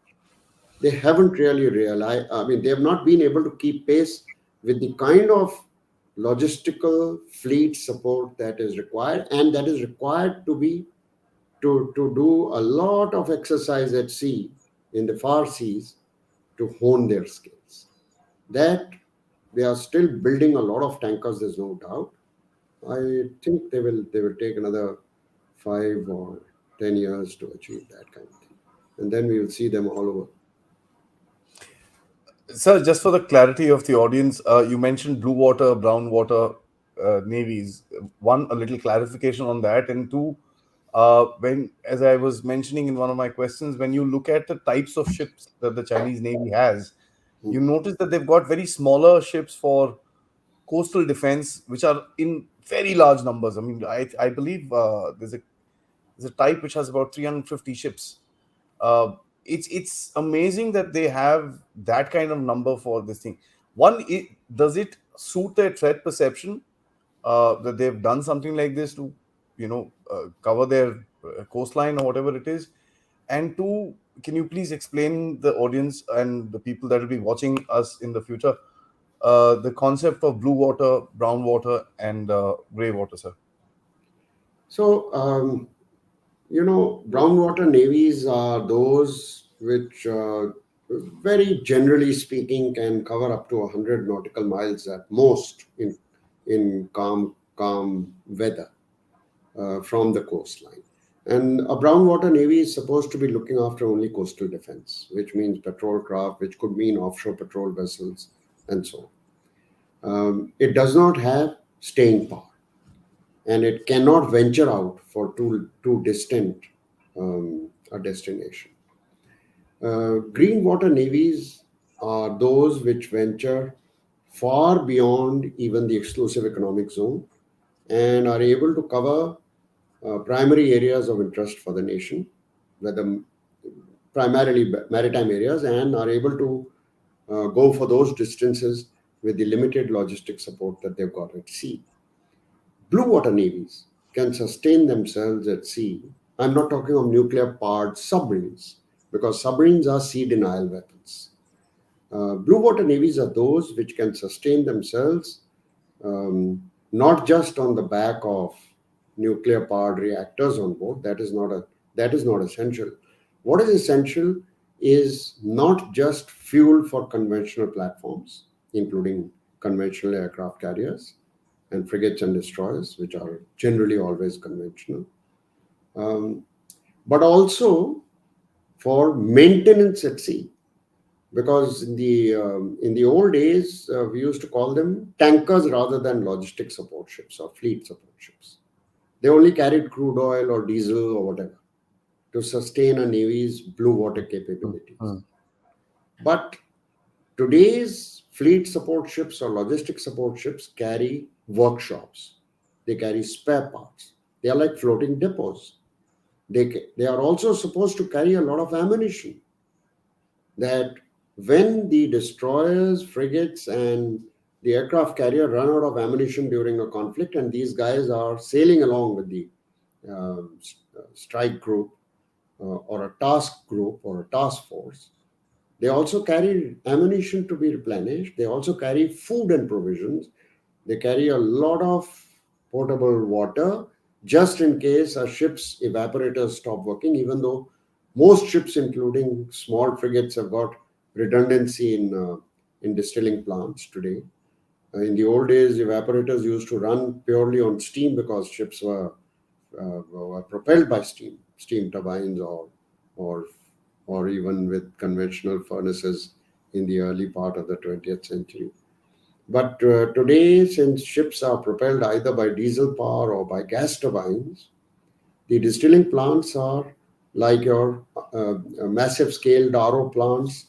Speaker 1: They haven't really realized, I mean, they have not been able to keep pace with the kind of logistical fleet support that is required, and that is required to do a lot of exercise at sea in the far seas to hone their skills. That they are still building a lot of tankers, there's no doubt. I think they will take another 5 or 10 years to achieve that kind of thing. And then we will see them all over.
Speaker 2: Sir, just for the clarity of the audience, you mentioned blue water, brown water navies. One, a little clarification on that, and two, when, as I was mentioning in one of my questions, when you look at the types of ships that the Chinese Navy has, you notice that they've got very smaller ships for coastal defense, which are in very large numbers. I mean, I believe there's a type which has about 350 ships. It's amazing that they have that kind of number for this thing. One, does it suit their threat perception that they've done something like this to, cover their coastline or whatever it is? And two, can you please explain the audience and the people that will be watching us in the future the concept of blue water, brown water, and gray water, sir?
Speaker 1: So, brown water navies are those which, very generally speaking, can cover up to 100 nautical miles at most in calm weather from the coastline. And a brown water navy is supposed to be looking after only coastal defense, which means patrol craft, which could mean offshore patrol vessels, and so on. It does not have staying power, and it cannot venture out for too distant a destination. Green water navies are those which venture far beyond even the exclusive economic zone and are able to cover primary areas of interest for the nation, whether primarily maritime areas, and are able to go for those distances with the limited logistic support that they've got at sea. Blue water navies can sustain themselves at sea. I'm not talking of nuclear powered submarines, because submarines are sea denial weapons. Blue water navies are those which can sustain themselves not just on the back of nuclear powered reactors on board. That is not essential. What is essential is not just fuel for conventional platforms, including conventional aircraft carriers and frigates and destroyers, which are generally always conventional, um, but also for maintenance at sea. because in the old days we used to call them tankers rather than logistic support ships or fleet support ships. They only carried crude oil or diesel or whatever to sustain a navy's blue water capabilities. But today's fleet support ships or logistic support ships carry workshops. They carry spare parts. They are like floating depots. They are also supposed to carry a lot of ammunition, that when the destroyers, frigates, and the aircraft carrier run out of ammunition during a conflict, and these guys are sailing along with the strike group or a task group or a task force, they also carry ammunition to be replenished. They also carry food and provisions. They carry a lot of potable water just in case a ship's evaporators stop working, even though most ships, including small frigates, have got redundancy in distilling plants today. In the old days, evaporators used to run purely on steam because ships were propelled by steam turbines, or or even with conventional furnaces in the early part of the 20th century. But today, since ships are propelled either by diesel power or by gas turbines, the distilling plants are like your massive scaled RO plants.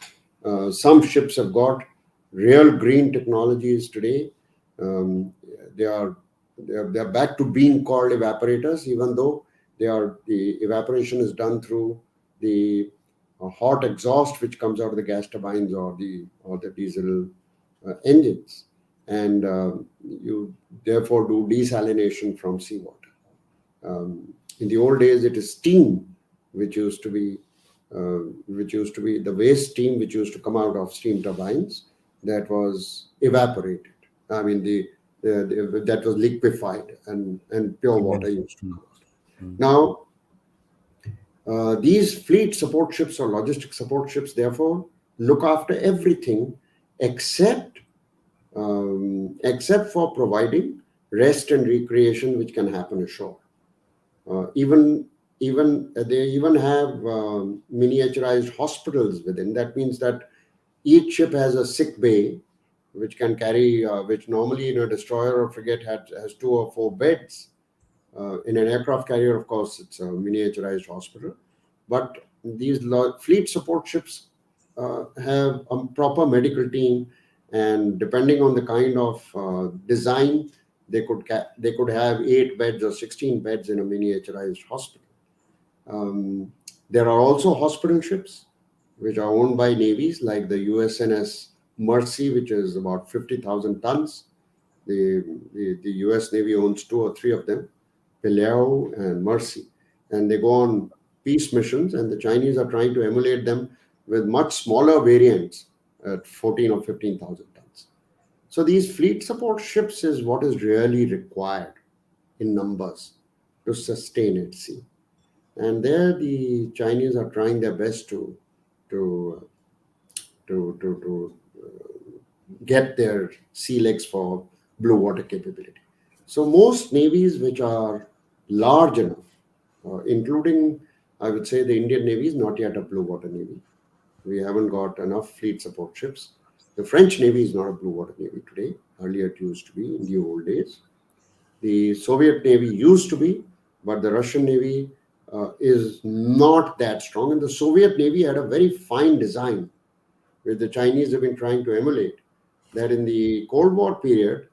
Speaker 1: Some ships have got real green technologies today. Um, they are they are back to being called evaporators, even though the evaporation is done through the hot exhaust which comes out of the gas turbines or the diesel engines, and you therefore do desalination from seawater. In the old days, it is steam which used to be the waste steam which used to come out of steam turbines that was evaporated. I mean, that was liquefied, and pure water used to come out. Now, these fleet support ships or logistic support ships, therefore, look after everything except except for providing rest and recreation which can happen ashore. Even they even have miniaturized hospitals within. That means that each ship has a sick bay which can carry, which normally in a destroyer or frigate has 2 or 4 beds. In an aircraft carrier, of course, it's a miniaturized hospital. But these fleet support ships have a proper medical team, and depending on the kind of design, they could have 8 beds or 16 beds in a miniaturized hospital. There are also hospital ships which are owned by navies, like the USNS Mercy, which is about 50,000 tons. The US Navy owns 2 or 3 of them, Pileo and Mercy, and they go on peace missions, and the Chinese are trying to emulate them with much smaller variants at 14 or 15,000 tons. So these fleet support ships is what is really required in numbers to sustain at sea. And there the Chinese are trying their best to get their sea legs for blue water capability. So most navies which are large enough, including, I would say, the Indian Navy is not yet a blue water navy. We haven't got enough fleet support ships. The French Navy is not a blue water navy today. Earlier it used to be in the old days. The Soviet Navy used to be, but the Russian Navy is not that strong. And the Soviet Navy had a very fine design, which the Chinese have been trying to emulate, that in the Cold War period,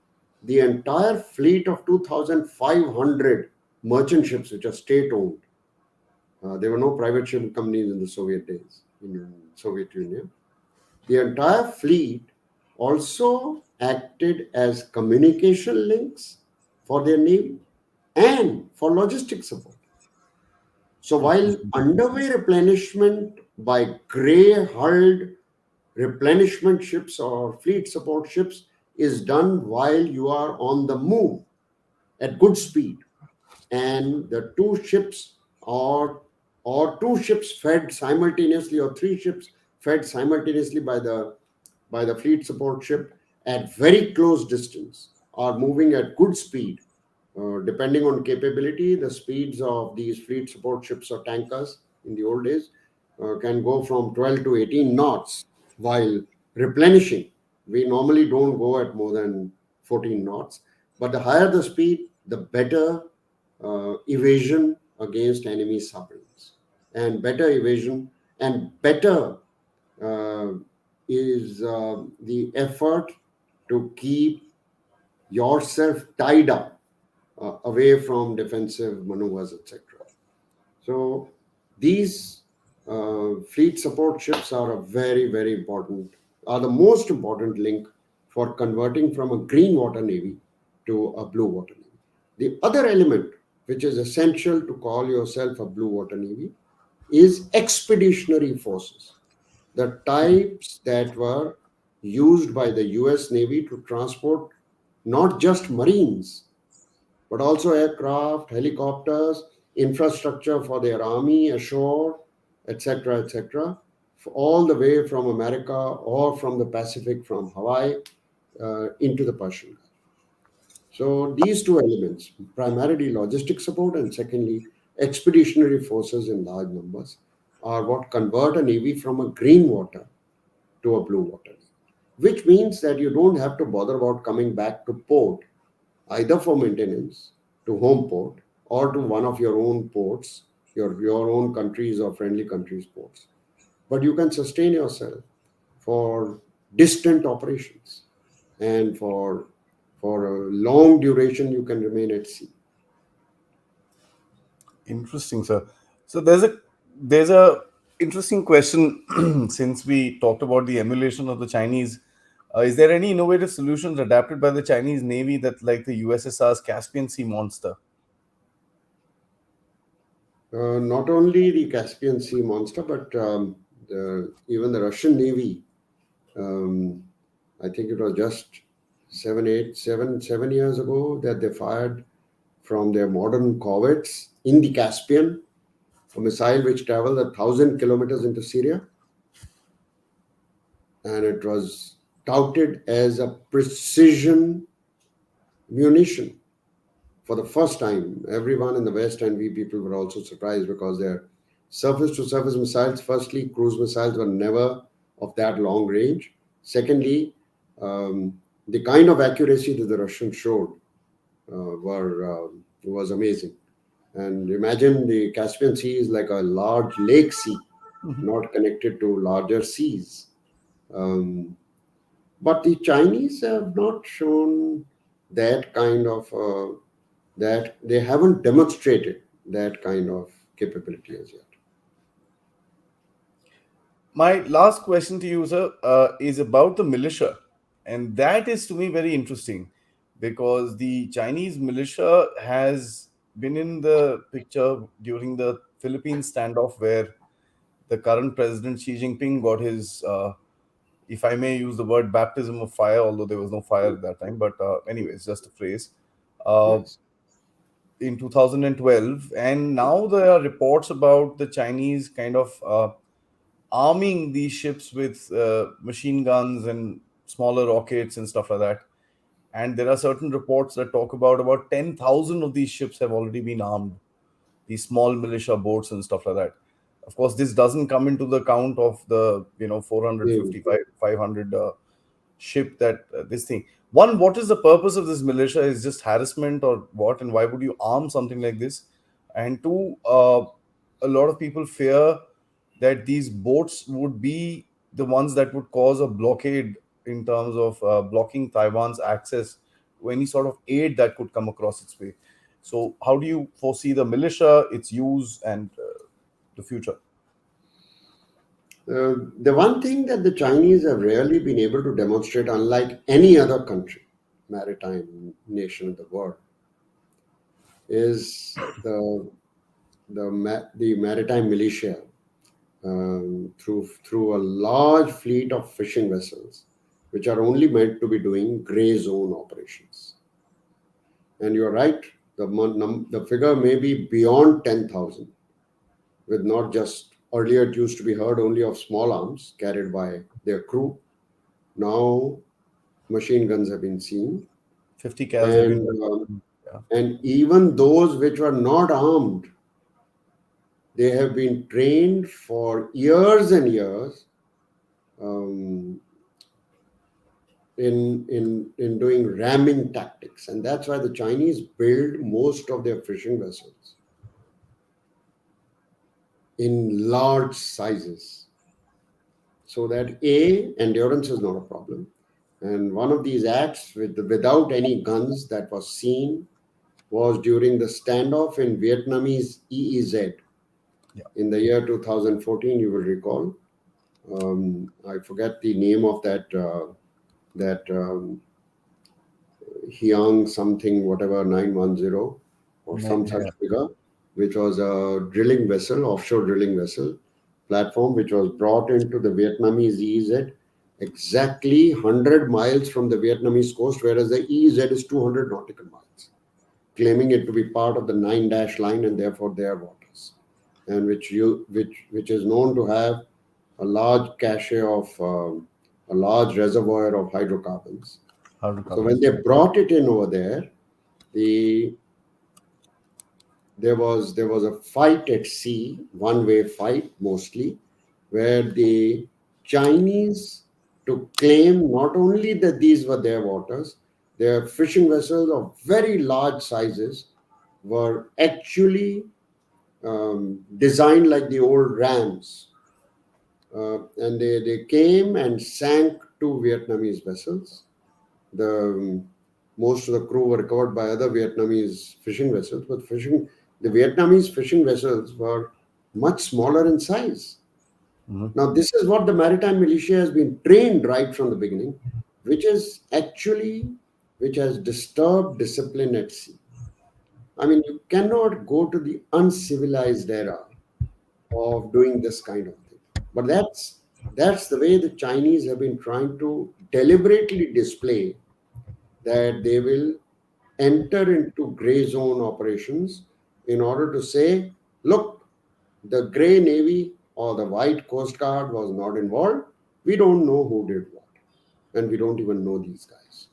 Speaker 1: the entire fleet of 2,500 merchant ships, which are state-owned, there were no private ship companies in the Soviet days, in Soviet Union. The entire fleet also acted as communication links for their navy and for logistic support. So while underway replenishment by gray-hulled replenishment ships or fleet support ships is done while you are on the move at good speed, and the 2 ships or 2 ships fed simultaneously, or 3 ships fed simultaneously by the fleet support ship at very close distance are moving at good speed. Depending on capability, the speeds of these fleet support ships or tankers in the old days can go from 12 to 18 knots. while replenishing. We normally don't go at more than 14 knots, but the higher the speed, the better evasion against enemy submarines, and better evasion and better uh, is the effort to keep yourself tied up away from defensive maneuvers, etc. So these fleet support ships are a very, very important, are the most important link for converting from a green water navy to a blue water navy. The other element which is essential to call yourself a blue water navy is expeditionary forces, the types that were used by the US Navy to transport not just marines but also aircraft, helicopters, infrastructure for their army ashore, etc., all the way from America or from the Pacific, from Hawaii into the Persian Gulf. So these two elements, primarily logistic support and secondly expeditionary forces in large numbers, are what convert a navy from a green water to a blue water navy, which means that you don't have to bother about coming back to port either for maintenance to home port or to one of your own ports, your own countries or friendly countries' ports. But you can sustain yourself for distant operations, and for a long duration you can remain at sea.
Speaker 2: Interesting, sir. So there's a interesting question since we talked about the emulation of the Chinese. Is there any innovative solutions adapted by the Chinese Navy that like the USSR's Caspian Sea monster?
Speaker 1: Not only the Caspian Sea monster, but even the Russian Navy. Um, I think it was just 7 years ago that they fired from their modern corvettes in the Caspian a missile which traveled 1,000 kilometers into Syria, and it was touted as a precision munition. For the first time, everyone in the West and we people were also surprised because their surface to surface missiles, firstly, cruise missiles were never of that long range. Secondly, the kind of accuracy that the Russians showed was amazing. And imagine the Caspian Sea is like a large lake sea, not connected to larger seas. Um, but the Chinese have not shown that kind of that they haven't demonstrated that kind of capability as yet.
Speaker 2: My last question to you, sir, is about the militia. And that is to me very interesting because the Chinese militia has been in the picture during the Philippines standoff where the current president Xi Jinping got his, if I may use the word baptism of fire, although there was no fire at that time, but anyways, just a phrase. Uh,
Speaker 1: Yes.
Speaker 2: in 2012, and now there are reports about the Chinese kind of arming these ships with machine guns and smaller rockets and stuff like that. And there are certain reports that talk about 10,000 of these ships have already been armed, these small militia boats and stuff like that. Of course, this doesn't come into the count of the 455 500 ship that this thing. One, what is the purpose of this militia? Is just harassment or what? And why would you arm something like this? And two, a lot of people fear that these boats would be the ones that would cause a blockade in terms of blocking Taiwan's access to any sort of aid that could come across its way. So, how do you foresee the militia, its use, and the future?
Speaker 1: The one thing that the Chinese have rarely been able to demonstrate, unlike any other country, maritime nation in the world, is the maritime militia through a large fleet of fishing vessels, which are only meant to be doing gray zone operations. And you're right, the figure may be beyond 10,000, with not just earlier it used to be heard only of small arms carried by their crew. Now machine guns have been seen,
Speaker 2: 50 cals have been.
Speaker 1: and
Speaker 2: Yeah.
Speaker 1: and even those which were not armed, they have been trained for years and years um, in doing ramming tactics, and that's why the Chinese build most of their fishing vessels in large sizes, so that endurance is not a problem. And one of these acts without any guns that was seen was during the standoff in Vietnamese EEZ
Speaker 2: Yeah.
Speaker 1: in the year 2014. You will recall. I forget the name of that Hyang something whatever 910 or some such
Speaker 2: Yeah.
Speaker 1: figure, which was a drilling vessel, offshore drilling vessel platform, which was brought into the Vietnamese EEZ exactly 100 miles from the Vietnamese coast, whereas the EEZ is 200 nautical miles, claiming it to be part of the 9-dash line and therefore their waters, and which is known to have a large cache of a large reservoir of hydrocarbons. So when
Speaker 2: Hydrocarbons.
Speaker 1: they brought it in over there, the there was a fight at sea, one-way fight mostly, where the Chinese to claim not only that these were their waters, their fishing vessels of very large sizes were actually designed like the old rams. And they came and sank two Vietnamese vessels. The most of the crew were recovered by other Vietnamese fishing vessels, but the Vietnamese fishing vessels were much smaller in size.
Speaker 2: Mhm.
Speaker 1: Now, this is what the maritime militia has been trained right from the beginning, which is actually which has disturbed discipline at sea. I mean, you cannot go to the uncivilized era of doing this kind of thing. But that's the way the Chinese have been trying to deliberately display that they will enter into gray zone operations in order to say, look, the gray navy or the white coast guard was not involved. We don't know who did what, and we don't even know these guys.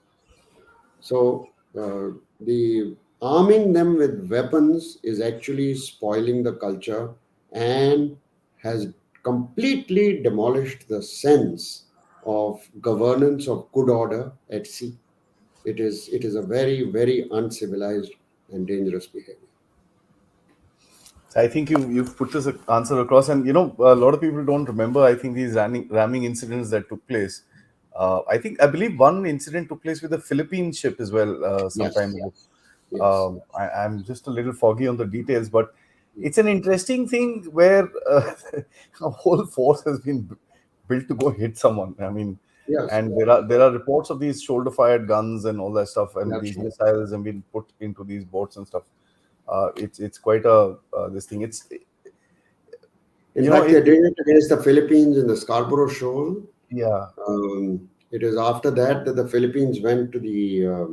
Speaker 1: So the arming them with weapons is actually spoiling the culture and has completely demolished the sense of governance of good order at sea. It is a very, very uncivilized and dangerous behavior.
Speaker 2: I think you've put this answer across, and a lot of people don't remember. I think these ramming incidents that took place. I believe one incident took place with the Philippine ship as well some time
Speaker 1: Yes,
Speaker 2: ago.
Speaker 1: yes.
Speaker 2: I'm just a little foggy on the details, but it's an interesting thing where a whole force has been built to go hit someone. I mean,
Speaker 1: Yes,
Speaker 2: and there are reports of these shoulder-fired guns and all that stuff, and
Speaker 1: that's
Speaker 2: these
Speaker 1: right.
Speaker 2: missiles have been put into these boats and stuff. It's quite a this thing. It's
Speaker 1: In
Speaker 2: you know
Speaker 1: fact, they
Speaker 2: it,
Speaker 1: did it against the Philippines in the Scarborough Shoal.
Speaker 2: yeah,
Speaker 1: It is after that that the Philippines went to the
Speaker 2: yeah,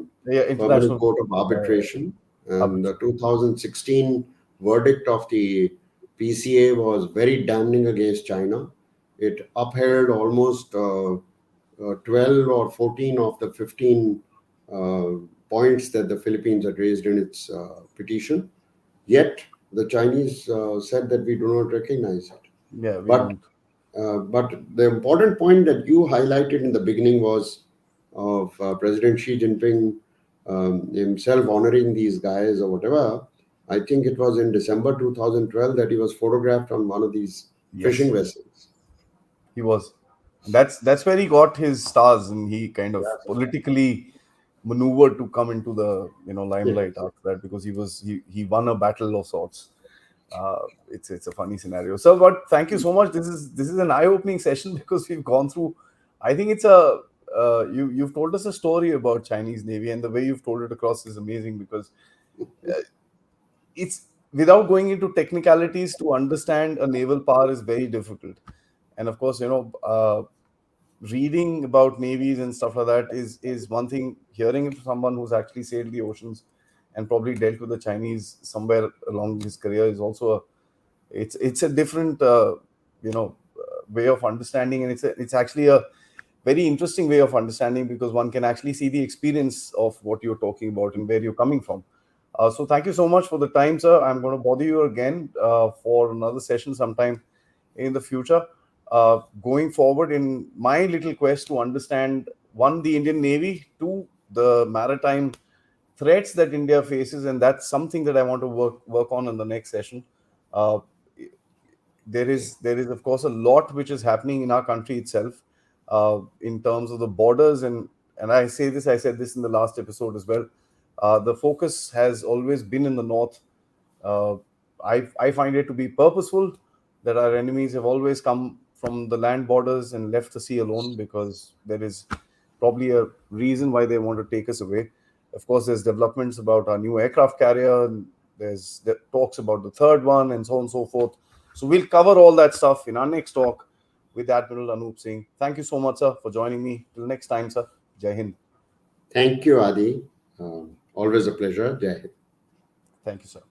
Speaker 1: Permanent
Speaker 2: international
Speaker 1: Court of Arbitration, and the
Speaker 2: arbitration.
Speaker 1: 2016 verdict of the PCA was very damning against China. It upheld almost 12 or 14 of the 15 uh, points that the Philippines had raised in its petition. Yet the Chinese said that we do not recognize it.
Speaker 2: Yeah, we
Speaker 1: But
Speaker 2: don't.
Speaker 1: but the important point that you highlighted in the beginning was of President Xi Jinping himself honoring these guys or whatever. I think it was in December 2012 that he was photographed on one of these fishing
Speaker 2: Yes,
Speaker 1: vessels.
Speaker 2: he was. That's where he got his stars, and he kind of
Speaker 1: Yes.
Speaker 2: politically maneuvered to come into the
Speaker 1: Yeah.
Speaker 2: limelight after that, because he won a battle of sorts. It's a funny scenario. So, but thank you so much. This is an eye-opening session because we've gone through. I think it's a you've told us a story about Chinese Navy, and the way you've told it across is amazing, because it's without going into technicalities, to understand a naval power is very difficult. And of course, reading about navies and stuff like that is one thing. Hearing it from someone who's actually sailed the oceans and probably dealt with the Chinese somewhere along his career is also it's a different way of understanding, and it's actually a very interesting way of understanding, because one can actually see the experience of what you're talking about and where you're coming from. So thank you so much for the time, sir. I'm going to bother you again for another session sometime in the future. going forward in my little quest to understand, one, the Indian Navy, two, the maritime threats that India faces, and that's something that I want to work on in the next session. Uh, there is of course a lot which is happening in our country itself, in terms of the borders, and I said this in the last episode as well. The focus has always been in the north. uh, I find it to be purposeful that our enemies have always come from the land borders and left the sea alone, because there is probably a reason why they want to take us away. Of course, there's developments about our new aircraft carrier, and there's the talks about the third one, and so on and so forth. So we'll cover all that stuff in our next talk with Admiral Anup Singh. Thank you so much, sir, for joining me. Till next time, sir. Jai Hind.
Speaker 1: Thank you, Adi. Always a pleasure. Jai Hind.
Speaker 2: Thank you, sir.